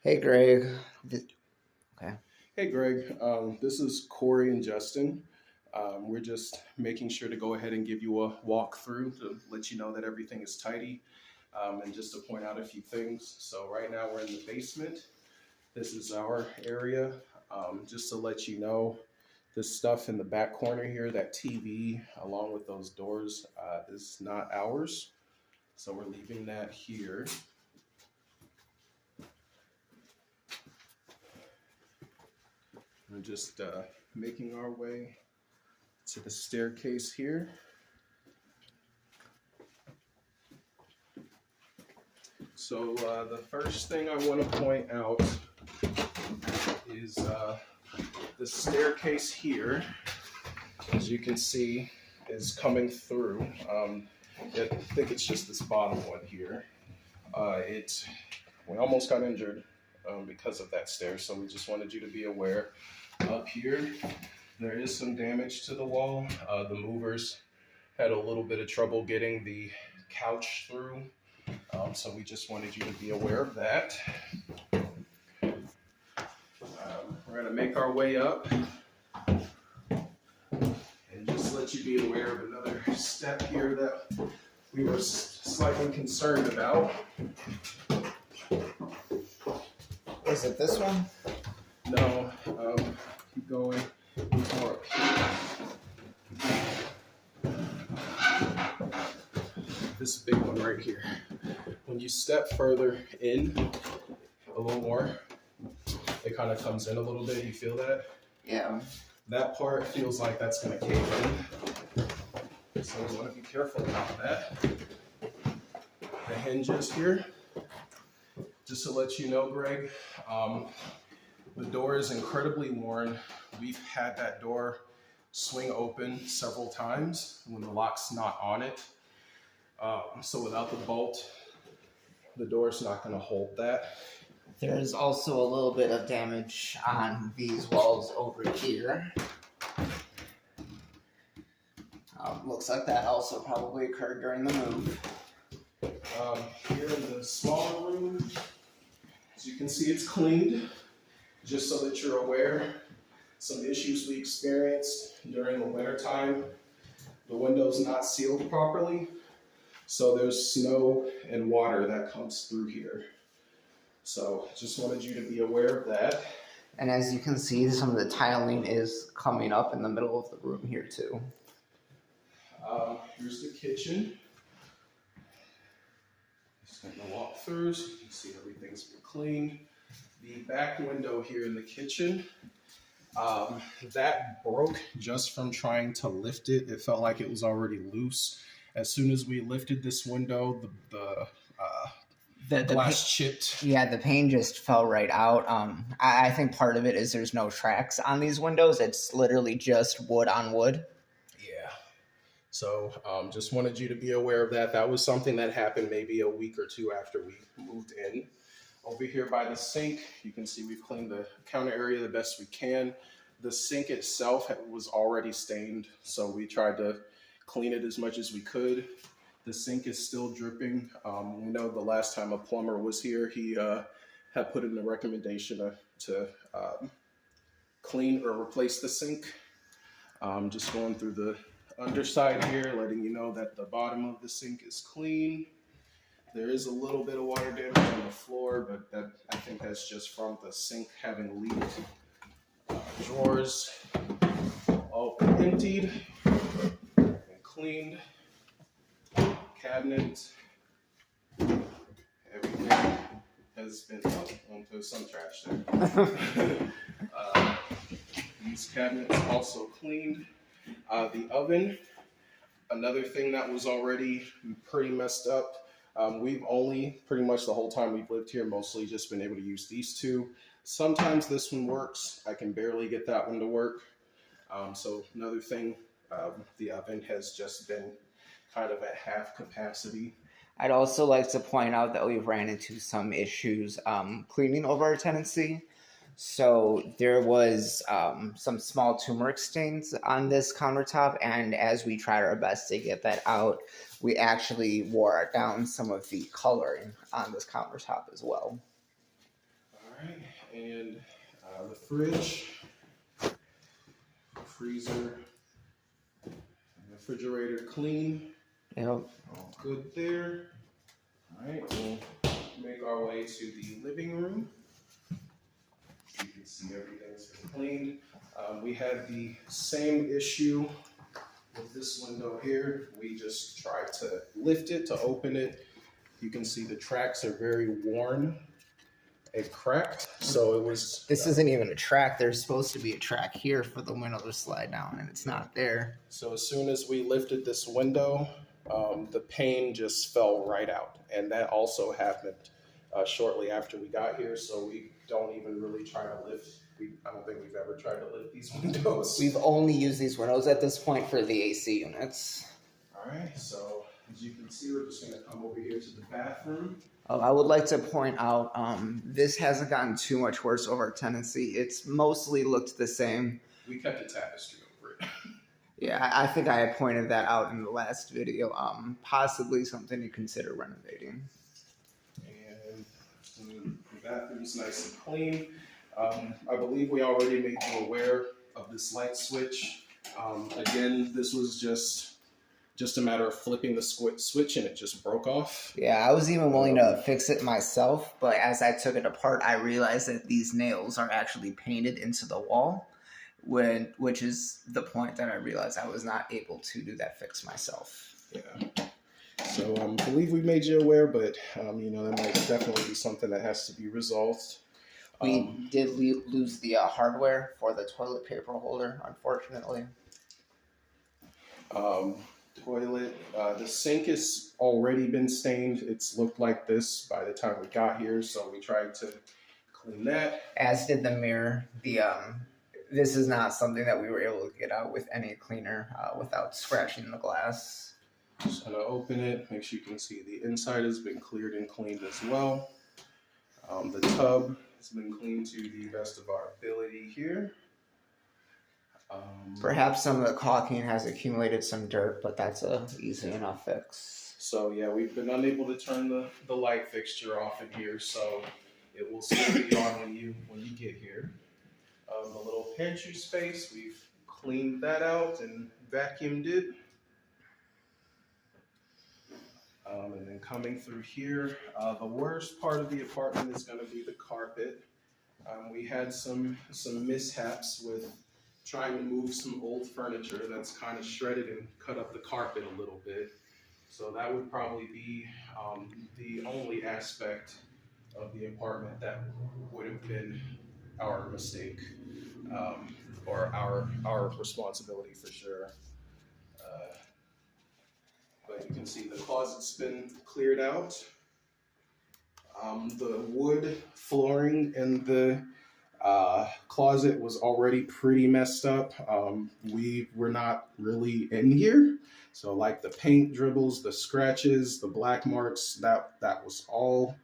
Hey Greg. Okay. Hey, Greg. This is Corey and Justin. We're just making sure to go ahead and give you a walkthrough to let you know that everything is tidy and just to point out a few things. So, right now we're in the basement. This is our area. Just to let you know, this stuff in the back corner here, that TV, along with those doors, is not ours. So, we're leaving that here. We're just making our way to the staircase here. So the first thing I want to point out is the staircase here, as you can see, is coming through. I think it's just this bottom one here. We almost got injured because of that stair, so we just wanted you to be aware. Up here, there is some damage to the wall. The movers had a little bit of trouble getting the couch through. So we just wanted you to be aware of that. We're going to make our way up and just let you be aware of another step here that we were slightly concerned about. Is it this one? No, keep going. More up here. This big one right here. When you step further in a little more, it kind of comes in a little bit. You feel that? Yeah. That part feels like that's going to cave in. So we want to be careful about that. The hinges here, just to let you know, Greg, the door is incredibly worn. We've had that door swing open several times when the lock's not on it. So without the bolt, the door's not going to hold that. There's also a little bit of damage on these walls over here. Looks like that also probably occurred during the move. Here in the smaller room, as you can see, it's cleaned, just so that you're aware. Some issues we experienced during the winter time. The window's not sealed properly, so there's snow and water that comes through here. So just wanted you to be aware of that. And as you can see, some of the tiling is coming up in the middle of the room here too. Here's the kitchen. Just going to walk through so you can see everything's been cleaned. The back window here in the kitchen, that broke just from trying to lift it. It felt like it was already loose. As soon as we lifted this window, the glass chipped. Yeah, the pane just fell right out. I think part of it is there's no tracks on these windows. It's literally just wood on wood. Yeah. So just wanted you to be aware of that. That was something that happened maybe a week or two after we moved in. Over here by the sink, you can see we've cleaned the counter area the best we can. The sink itself was already stained, so we tried to clean it as much as we could. The sink is still dripping. We know the last time a plumber was here, he had put in a recommendation to clean or replace the sink. Just going through the underside here, letting you know that the bottom of the sink is clean. There is a little bit of water damage on the floor, but I think that's just from the sink having leaked. Drawers all emptied and cleaned. Cabinet, everything has been onto some trash there. These cabinets also cleaned. The oven, another thing that was already pretty messed up. We've only, pretty much the whole time we've lived here, mostly just been able to use these two. Sometimes this one works. I can barely get that one to work. So another thing, the oven has just been kind of at half capacity. I'd also like to point out that we've ran into some issues cleaning over our tenancy. So there was some small turmeric stains on this countertop, and as we tried our best to get that out, we actually wore down some of the coloring on this countertop as well. All right, and the fridge, freezer, and refrigerator clean. Yep. All good there. All right, we'll make our way to the living room. You can see everything's been cleaned. We had the same issue with this window here. We just tried to lift it to open it. You can see the tracks are very worn and cracked. So it was. This isn't even a track. There's supposed to be a track here for the window to slide down, and it's not there. So as soon as we lifted this window, the pane just fell right out. And that also happened shortly after we got here. So we don't even really try to lift. I don't think we've ever tried to lift these windows. We've only used these windows at this point for the AC units. All right, so as you can see, we're just going to come over here to the bathroom. I would like to point out, this hasn't gotten too much worse over tenancy. It's mostly looked the same. We kept the tapestry over it. Yeah, I think I had pointed that out in the last video. Possibly something to consider renovating. And the bathroom's nice and clean. I believe we already made you aware of this light switch. Again, this was just a matter of flipping the switch and it just broke off. Yeah, I was even willing to fix it myself, but as I took it apart, I realized that these nails are actually painted into the wall, which is the point that I realized I was not able to do that fix myself. Yeah. So I believe we made you aware, but that might definitely be something that has to be resolved. We did lose the hardware for the toilet paper holder, unfortunately. Toilet, the sink has already been stained. It's looked like this by the time we got here, so we tried to clean that. As did the mirror. This is not something that we were able to get out with any cleaner without scratching the glass. Just gonna open it, make sure you can see the inside has been cleared and cleaned as well. The tub has been cleaned to the best of our ability here. Perhaps some of the caulking has accumulated some dirt, but that's a easy enough fix. So yeah, we've been unable to turn the light fixture off in here, so it will still be on when you get here. The little pantry space, we've cleaned that out and vacuumed it. And then coming through here, the worst part of the apartment is going to be the carpet. We had some mishaps with trying to move some old furniture that's kind of shredded and cut up the carpet a little bit. So that would probably be the only aspect of the apartment that would have been our mistake, or our responsibility for sure. But you can see the closet's been cleared out. The wood flooring in the closet was already pretty messed up. We were not really in here. So like the paint dribbles, the scratches, the black marks, that was all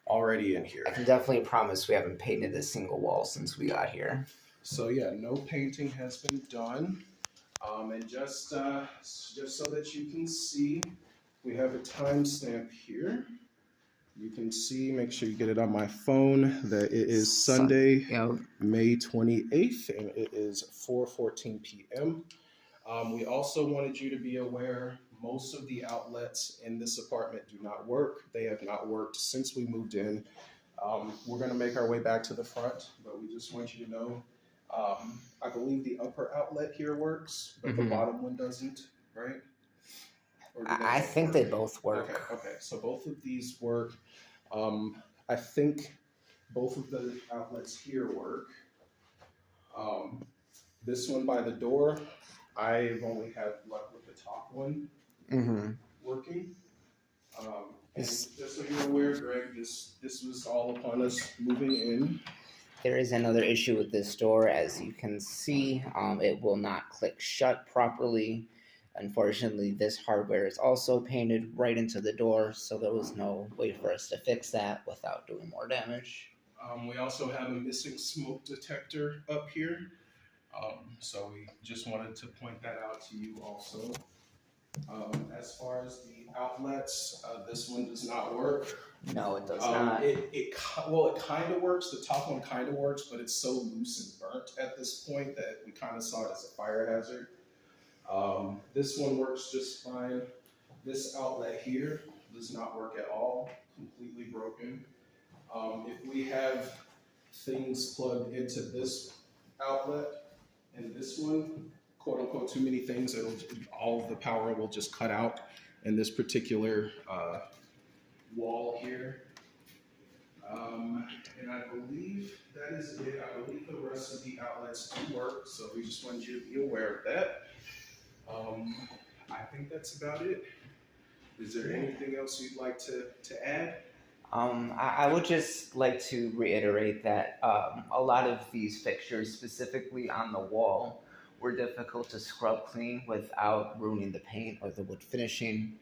already in here. I can definitely promise we haven't painted a single wall since we got here. So yeah, no painting has been done. And just so that you can see, we have a timestamp here. You can see, make sure you get it on my phone, that it is Sunday, May 28th, and it is 4:14 p.m. We also wanted you to be aware, most of the outlets in this apartment do not work. They have not worked since we moved in. We're going to make our way back to the front, but we just want you to know, I believe the upper outlet here works, but the bottom one doesn't, right? I think they both work. Okay, so both of these work. I think both of the outlets here work. This one by the door, I've only had luck with the top one working. And just so you're aware, Greg, this was all upon us moving in. There is another issue with this door. As you can see, it will not click shut properly. Unfortunately, this hardware is also painted right into the door, so there was no way for us to fix that without doing more damage. We also have a missing smoke detector up here, so we just wanted to point that out to you also. As far as the outlets. This one does not work. No, it does not. Well, it kind of works. The top one kind of works, but it's so loose and burnt at this point that we kind of saw it as a fire hazard. This one works just fine. This outlet here does not work at all, completely broken. If we have things plugged into this outlet and this one, quote unquote, too many things, all of the power will just cut out in this particular wall here. And I believe that is it. I believe the rest of the outlets do work, so we just wanted you to be aware of that. I think that's about it. Is there anything else you'd like to add? I would just like to reiterate that a lot of these fixtures, specifically on the wall, were difficult to scrub clean without ruining the paint or the wood finishing.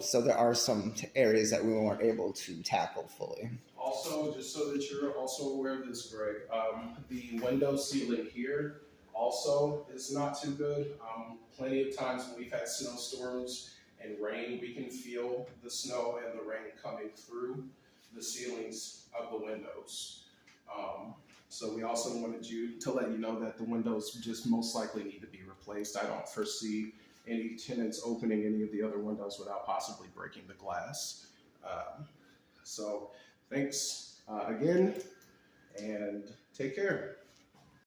So there are some areas that we weren't able to tackle fully. Also, just so that you're also aware of this, Greg, the window sealing here also is not too good. Plenty of times when we've had snowstorms and rain, we can feel the snow and the rain coming through the ceilings of the windows. So we also wanted you to let you know that the windows just most likely need to be replaced. I don't foresee any tenants opening any of the other windows without possibly breaking the glass. So thanks again, and take care.